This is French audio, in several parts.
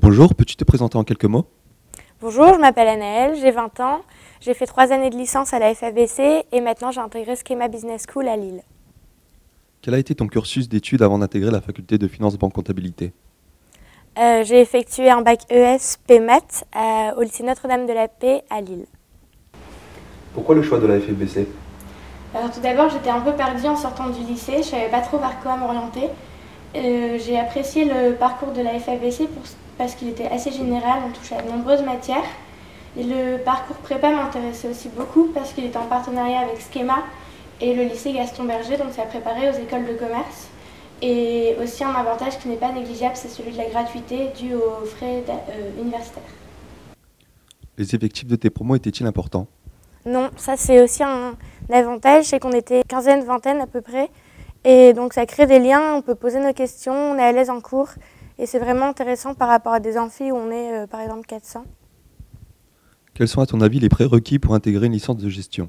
Bonjour, peux-tu te présenter en quelques mots? Bonjour, je m'appelle Anaëlle, j'ai 20 ans, j'ai fait 3 années de licence à la FABC et maintenant j'ai intégré Schema Business School à Lille. Quel a été ton cursus d'études avant d'intégrer la faculté de finance banque comptabilité? J'ai effectué un bac ES P-Maths au lycée Notre-Dame de la Paix à Lille. Pourquoi le choix de la FFBC? Alors tout d'abord, j'étais un peu perdue en sortant du lycée, je ne savais pas trop vers quoi m'orienter. J'ai apprécié le parcours de la FABC parce qu'il était assez général, on touchait à de nombreuses matières. Et le parcours prépa m'intéressait aussi beaucoup parce qu'il était en partenariat avec Schema et le lycée Gaston Berger, donc ça préparait aux écoles de commerce. Et aussi un avantage qui n'est pas négligeable, c'est celui de la gratuité due aux frais universitaires. Les effectifs de tes promos étaient-ils importants? Non, ça c'est aussi un avantage, c'est qu'on était quinzaine, vingtaine à peu près. Et donc ça crée des liens, on peut poser nos questions, on est à l'aise en cours. Et c'est vraiment intéressant par rapport à des amphis où on est par exemple 400. Quels sont à ton avis les prérequis pour intégrer une licence de gestion?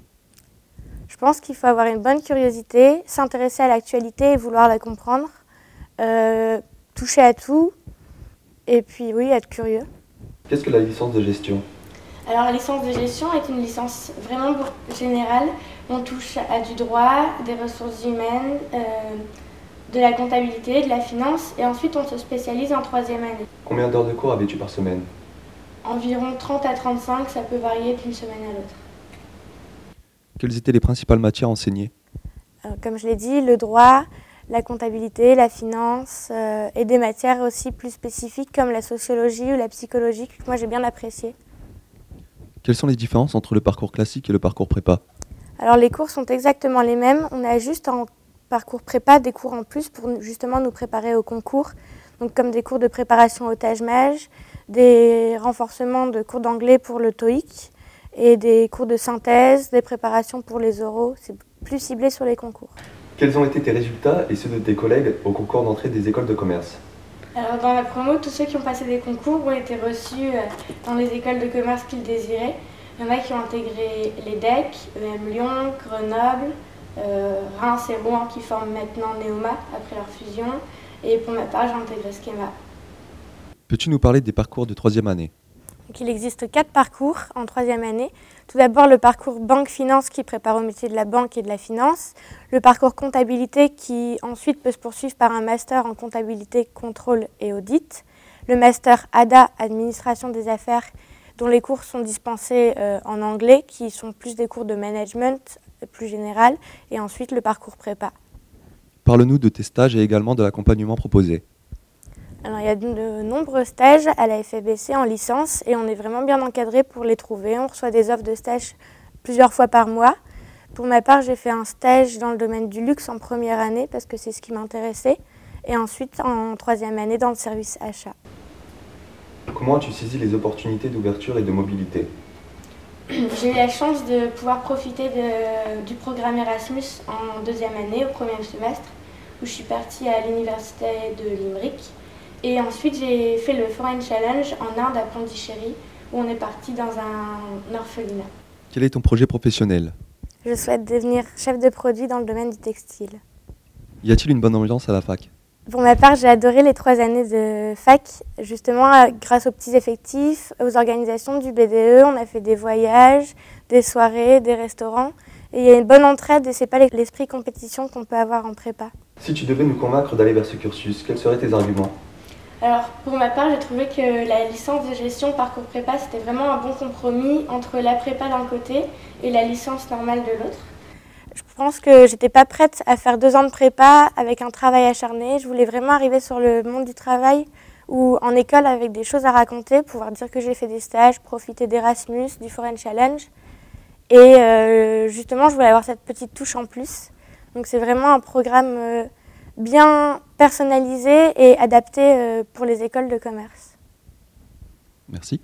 Je pense qu'il faut avoir une bonne curiosité, s'intéresser à l'actualité et vouloir la comprendre, toucher à tout, et puis oui, être curieux. Qu'est-ce que la licence de gestion? Alors la licence de gestion est une licence vraiment générale. On touche à du droit, des ressources humaines, de la comptabilité, de la finance, et ensuite on se spécialise en troisième année. Combien d'heures de cours avais-tu par semaine? Environ 30 à 35, ça peut varier d'une semaine à l'autre. Quelles étaient les principales matières enseignées? Comme je l'ai dit, le droit, la comptabilité, la finance et des matières aussi plus spécifiques comme la sociologie ou la psychologie que moi j'ai bien apprécié. Quelles sont les différences entre le parcours classique et le parcours prépa? Alors les cours sont exactement les mêmes, on a juste en parcours prépa des cours en plus pour justement nous préparer au concours, donc comme des cours de préparation au Taj-Maj, des renforcements de cours d'anglais pour le TOEIC et des cours de synthèse, des préparations pour les oraux, c'est plus ciblé sur les concours. Quels ont été tes résultats et ceux de tes collègues au concours d'entrée des écoles de commerce? Alors dans la promo, tous ceux qui ont passé des concours ont été reçus dans les écoles de commerce qu'ils désiraient. Il y en a qui ont intégré les DEC, EM Lyon, Grenoble, Reims et Rouen qui forment maintenant Neoma après leur fusion. Et pour ma part, j'ai intégré Schema. Peux-tu nous parler des parcours de troisième année? Donc, il existe 4 parcours en troisième année. Tout d'abord, le parcours banque-finance qui prépare au métier de la banque et de la finance. Le parcours comptabilité qui ensuite peut se poursuivre par un master en comptabilité, contrôle et audit. Le master ADA, administration des affaires, dont les cours sont dispensés en anglais, qui sont plus des cours de management plus général. Et ensuite, le parcours prépa. Parle-nous de tes stages et également de l'accompagnement proposé. Alors, il y a de nombreux stages à la FABC en licence et on est vraiment bien encadré pour les trouver. On reçoit des offres de stage plusieurs fois par mois. Pour ma part, j'ai fait un stage dans le domaine du luxe en première année parce que c'est ce qui m'intéressait. Et ensuite, en troisième année, dans le service achat. Comment as-tu saisi les opportunités d'ouverture et de mobilité? J'ai eu la chance de pouvoir profiter du programme Erasmus en deuxième année, au premier semestre, où je suis partie à l'université de Limerick. Et ensuite, j'ai fait le Foreign Challenge en Inde à Pondichéry, où on est parti dans un orphelinat. Quel est ton projet professionnel? Je souhaite devenir chef de produit dans le domaine du textile. Y a-t-il une bonne ambiance à la fac? Pour ma part, j'ai adoré les 3 années de fac, justement grâce aux petits effectifs, aux organisations du BDE. On a fait des voyages, des soirées, des restaurants. Et il y a une bonne entraide et c'est pas l'esprit compétition qu'on peut avoir en prépa. Si tu devais nous convaincre d'aller vers ce cursus, quels seraient tes arguments? Alors pour ma part, j'ai trouvé que la licence de gestion parcours prépa, c'était vraiment un bon compromis entre la prépa d'un côté et la licence normale de l'autre. Je pense que j'étais pas prête à faire 2 ans de prépa avec un travail acharné. Je voulais vraiment arriver sur le monde du travail ou en école avec des choses à raconter, pouvoir dire que j'ai fait des stages, profiter d'Erasmus, du Foreign Challenge. Et justement, je voulais avoir cette petite touche en plus. Donc c'est vraiment un programme bien personnalisé et adapté pour les écoles de commerce. Merci.